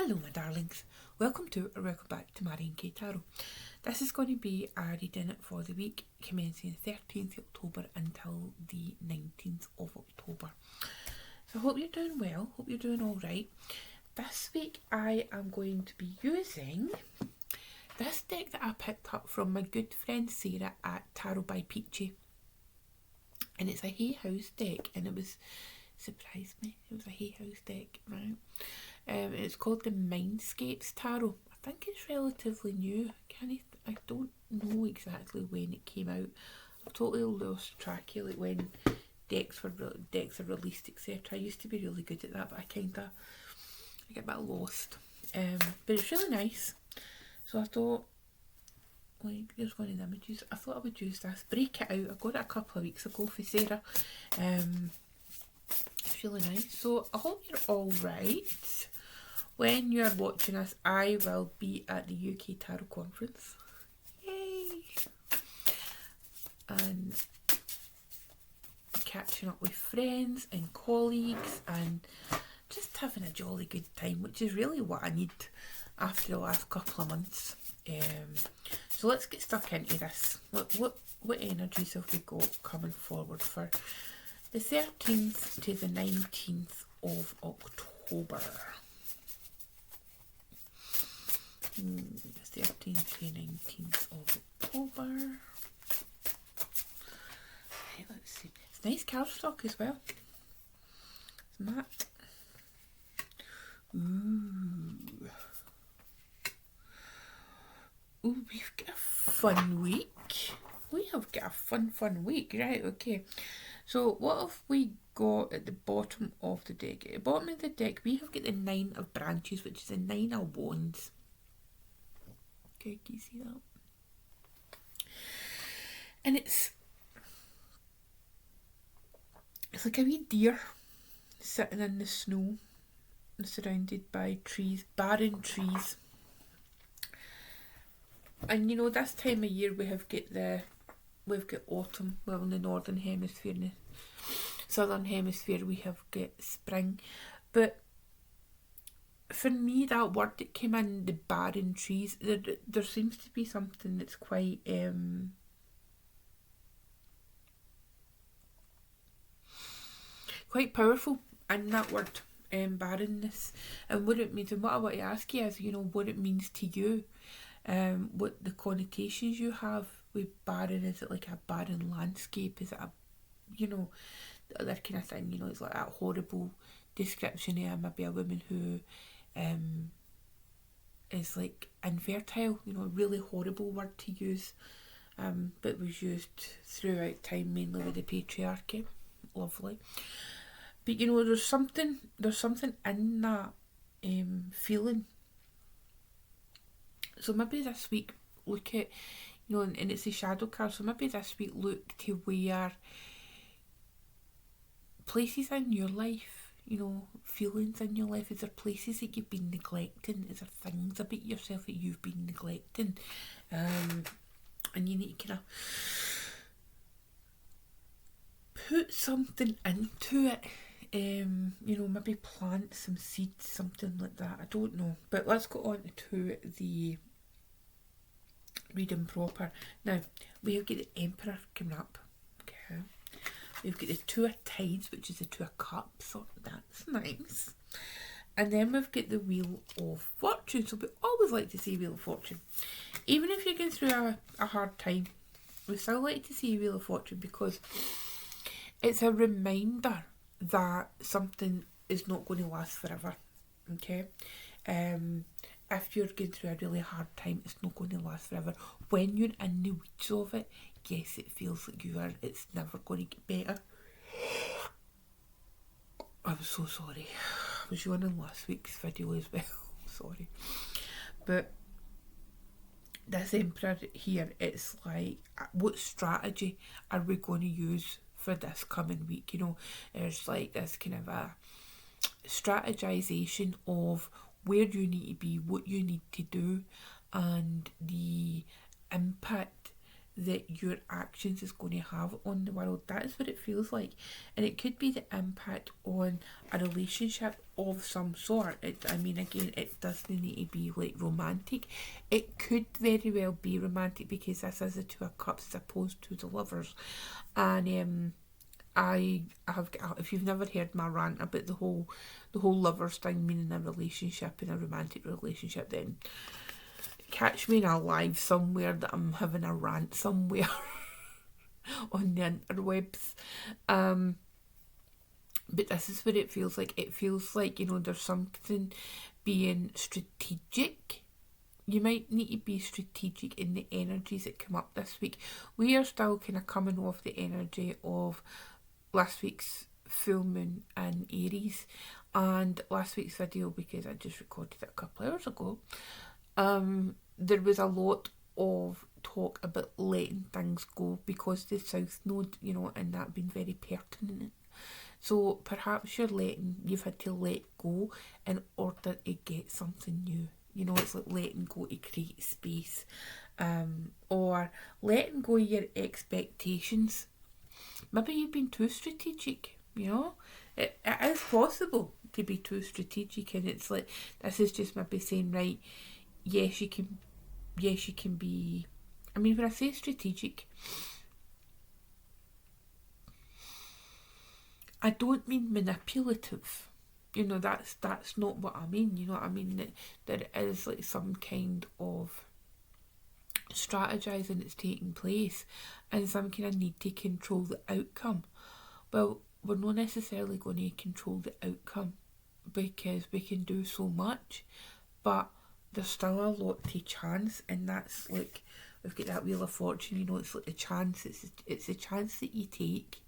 Hello my darlings, welcome back to Mindscapes Tarot. This is going to be a reading for the week commencing 13th of October until the 19th of October. So I hope you're doing well, hope you're doing alright. This week I am going to be using this deck that I picked up from my good friend Sarah at Tarot by Peachy. And it's a Hay House deck, and it was, surprised me, it was a Hay House deck, right? It's called the Mindscapes Tarot. I think it's relatively new. I don't know exactly when it came out. I've totally lost track of like when decks are released, etc. I used to be really good at that, but I get a bit lost. But it's really nice. So I thought, like, there's one of the images. I thought I would use this, break it out. I got it a couple of weeks ago for Sarah. It's really nice. So I hope you're all right. When you're watching this, I will be at the UK Tarot Conference. Yay! And catching up with friends and colleagues and just having a jolly good time, which is really what I need after the last couple of months. So let's get stuck into this. What energies have we got coming forward for the 13th to the 19th of October? The 13th to 19th of October. Right, let's see. It's nice cardstock as well. It's matte. Ooh, we've got a fun week. We have got a fun week. Right, okay. So what have we got at the bottom of the deck? At the bottom of the deck, we have got the 9 of Branches, which is the 9 of Wands. Okay, can you see that? And it's like a wee deer sitting in the snow, surrounded by trees, barren trees. And you know, this time of year we've got autumn. Well, in the northern hemisphere, in the southern hemisphere we have got spring. But for me, that word that came in, the barren trees, there seems to be something that's quite powerful in that word, barrenness, and what it means. And what I want to ask you is, you know, what it means to you, what the connotations you have with barren. Is it like a barren landscape? Is it a, you know, that kind of thing? You know, it's like that horrible description of maybe a woman who is like infertile, you know, a really horrible word to use, but was used throughout time, mainly with the patriarchy. Lovely. But you know, there's something in that feeling. So maybe this week look at, you know, and it's the shadow card, so maybe this week look to where places in your life, you know, feelings in your life, is there places that you've been neglecting? Is there things about yourself that you've been neglecting? And you need to kind of put something into it. You know, maybe plant some seeds, something like that. I don't know. But let's go on to the reading proper. Now, we have got the Emperor coming up. Okay. We've got the Two of Tides, which is the Two of Cups, so that's nice. And then we've got the Wheel of Fortune. So we always like to see Wheel of Fortune. Even if you're going through a hard time, we still like to see Wheel of Fortune because it's a reminder that something is not going to last forever. Okay? If you're going through a really hard time, it's not going to last forever. When you're in the weeds of it, yes, it feels like it's never going to get better. I'm so sorry. I was yawning last week's video as well. Sorry. But this Emperor here, it's like, what strategy are we going to use for this coming week? You know, there's like this kind of a strategization of where you need to be, what you need to do, and the impact that your actions is going to have on the world. That is what it feels like. And it could be the impact on a relationship of some sort. I mean, again, it doesn't need to be like romantic. It could very well be romantic because this is the Two of Cups as opposed to the Lovers. And I have, if you've never heard my rant about the whole lovers thing meaning a relationship and a romantic relationship, then catch me in a live somewhere that I'm having a rant somewhere on the interwebs. But this is what it feels like. It feels like, you know, there's something being strategic. You might need to be strategic in the energies that come up this week. We are still kind of coming off the energy of last week's full moon in Aries, and last week's video, because I just recorded it a couple of hours ago, there was a lot of talk about letting things go because the South Node, you know, and that being very pertinent. So perhaps you've had to let go in order to get something new. You know, it's like letting go to create space, or letting go of your expectations. Maybe you've been too strategic, you know. It is possible to be too strategic, and it's like, this is just maybe saying, right, yes you can be, I mean, when I say strategic, I don't mean manipulative. You know, that's not what I mean. You know what I mean? That there is like some kind of strategizing that's taking place and some kind of need to control the outcome. Well, we're not necessarily going to control the outcome because we can do so much, but there's still a lot to chance, and that's like, we've got that Wheel of Fortune, you know, it's like the chance, it's a chance that you take.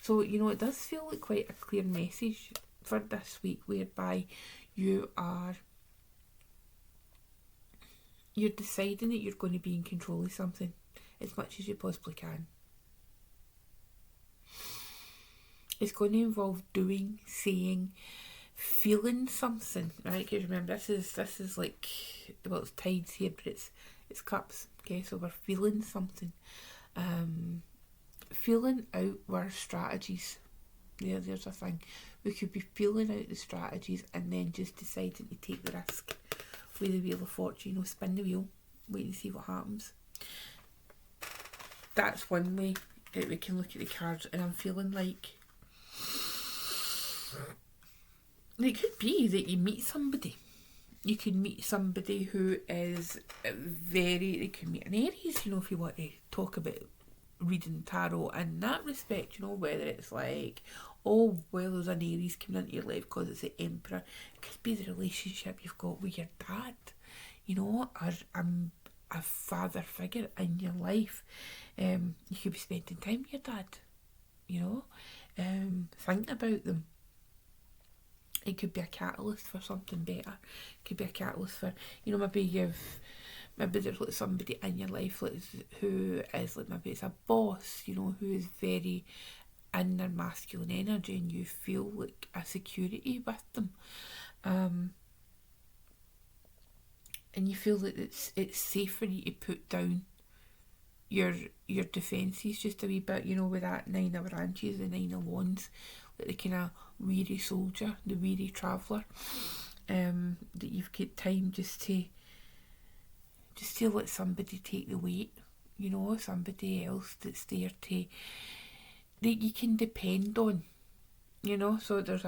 So, you know, it does feel like quite a clear message for this week, whereby you're deciding that you're going to be in control of something as much as you possibly can. It's going to involve doing, saying, feeling something, right? Because remember, this is like, well, it's tides here, but it's cups. Okay, so we're feeling something. Feeling out our strategies. Yeah, there's a thing. We could be feeling out the strategies and then just deciding to take the risk with the Wheel of Fortune. You know, spin the wheel, wait and see what happens. That's one way that we can look at the cards, and I'm feeling like it could be that you meet somebody. You could meet somebody who is you can meet an Aries, you know, if you want to talk about reading tarot in that respect, you know, whether it's like, oh, well, there's an Aries coming into your life because it's the Emperor. It could be the relationship you've got with your dad, you know, or a father figure in your life. You could be spending time with your dad, you know, thinking about them. It could be a catalyst for something better. It could be a catalyst for, you know, maybe there's like somebody in your life like, who is like, maybe it's a boss, you know, who is very in their masculine energy, and you feel like a security with them, and you feel that it's safe for you to put down your defences just a wee bit, you know, with that Nine of Branches, the Nine of Wands, like the kind of weary soldier, the weary traveller, that you've got time just to let somebody take the weight, you know, somebody else that's there that you can depend on, you know. So there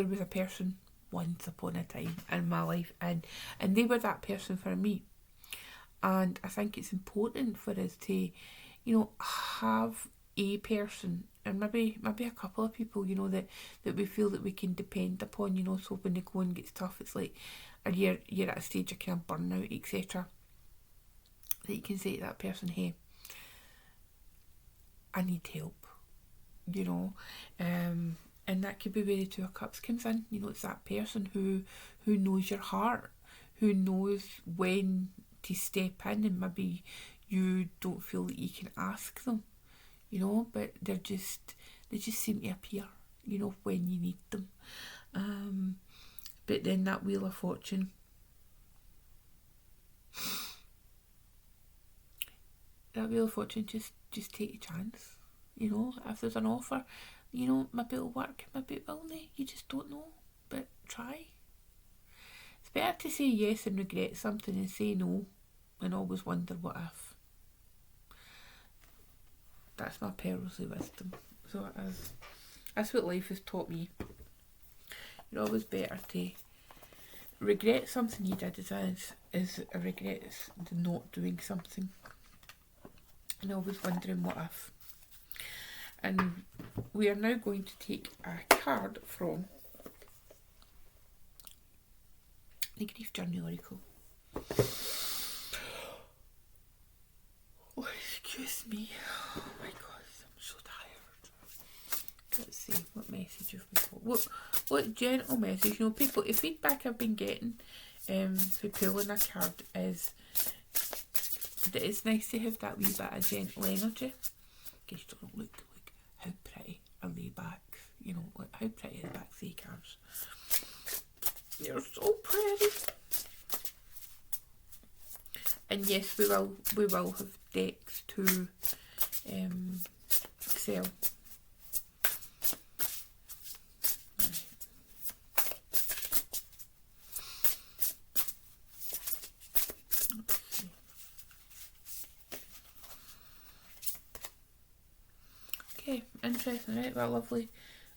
was a person once upon a time in my life, and they were that person for me. And I think it's important for us to, you know, have a person, and maybe a couple of people, you know, that we feel that we can depend upon, you know, so when the going gets tough, it's like, or you're at a stage of kind of burnout, etc., that you can say to that person, hey, I need help, you know. And that could be where the Two of Cups comes in. You know, it's that person who knows your heart, who knows when to step in, and maybe you don't feel that you can ask them, you know, but they just seem to appear, you know, when you need them. But then that Wheel of Fortune, just take a chance, you know. If there's an offer, You know, maybe it'll work, maybe it won't. You just don't know. But try. It's better to say yes and regret something than say no and always wonder what if. That's my pearls of wisdom. So it is. That's what life has taught me. You're always better to regret something you did as a regret the not doing something. And always wondering what if. And we are now going to take a card from the Grief Journey Oracle. Oh, excuse me. Oh my God, I'm so tired. Let's see, what message have we got? What gentle message? You know, people, the feedback I've been getting for pulling a card is that it's nice to have that wee bit of gentle energy. In case you don't look how pretty are they backs? You know, like how pretty are the backs of the cards? They're so pretty. And yes, we will have decks to sell. Okay, interesting, right? Well, lovely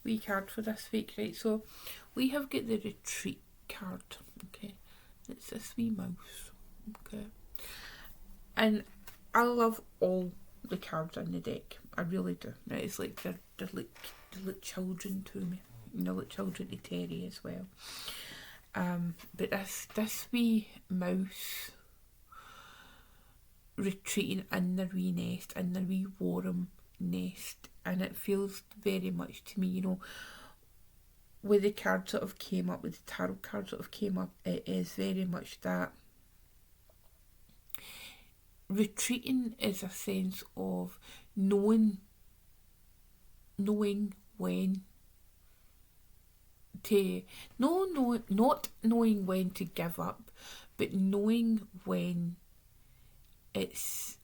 wee card for this week, right? So we have got the retreat card, okay? It's this wee mouse, okay? And I love all the cards in the deck. I really do. Right? It's like they're like children to me. You know, like children to Terry as well. But this wee mouse retreating in their wee nest, in their wee warm nest, and it feels very much to me, you know, with the cards that have came up, with the tarot cards that have came up, it is very much that retreating is a sense of knowing when to not knowing when to give up, but knowing when it's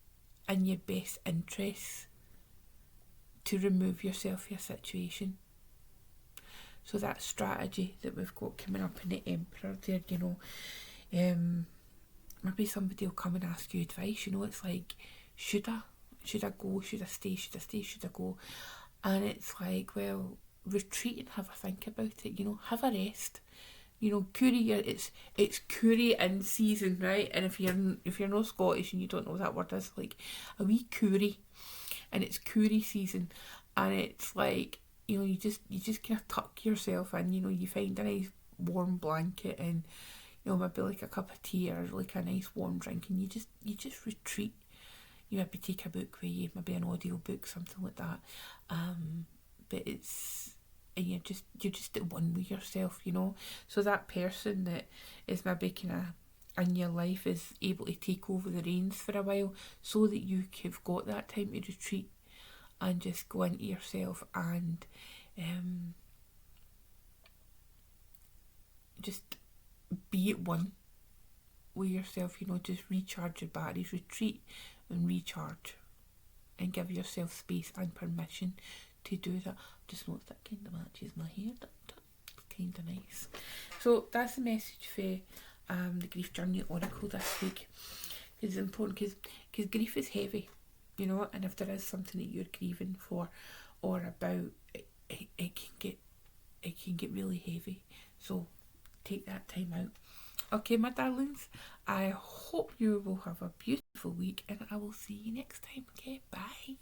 in your best interests to remove yourself from a situation. So that strategy that we've got coming up in the Emperor there, you know, maybe somebody will come and ask you advice, you know, it's like, should I go, should I stay, should I go? And it's like, well, retreat and have a think about it, you know, have a rest. You know, curry, it's curry in season, right? And if you're not Scottish and you don't know what that word is, like a wee curry, and it's curry season, and it's like, you know, you just kind of tuck yourself in, you know, you find a nice warm blanket and, you know, maybe like a cup of tea or like a nice warm drink, and you just retreat. You maybe take a book with you, maybe an audio book, something like that. But it's, and you're just at one with yourself, you know. So that person that is maybe kind of in your life is able to take over the reins for a while, so that you have got that time to retreat and just go into yourself and just be at one with yourself, you know, just recharge your batteries, retreat and recharge, and give yourself space and permission to do that. Just notice that kind of matches my hair. It's kind of nice. So that's the message for the Grief Journey Oracle this week. It's important because grief is heavy, you know, and if there is something that you're grieving for or about, it can get really heavy. So take that time out. Okay, my darlings, I hope you will have a beautiful week, and I will see you next time. Okay, bye.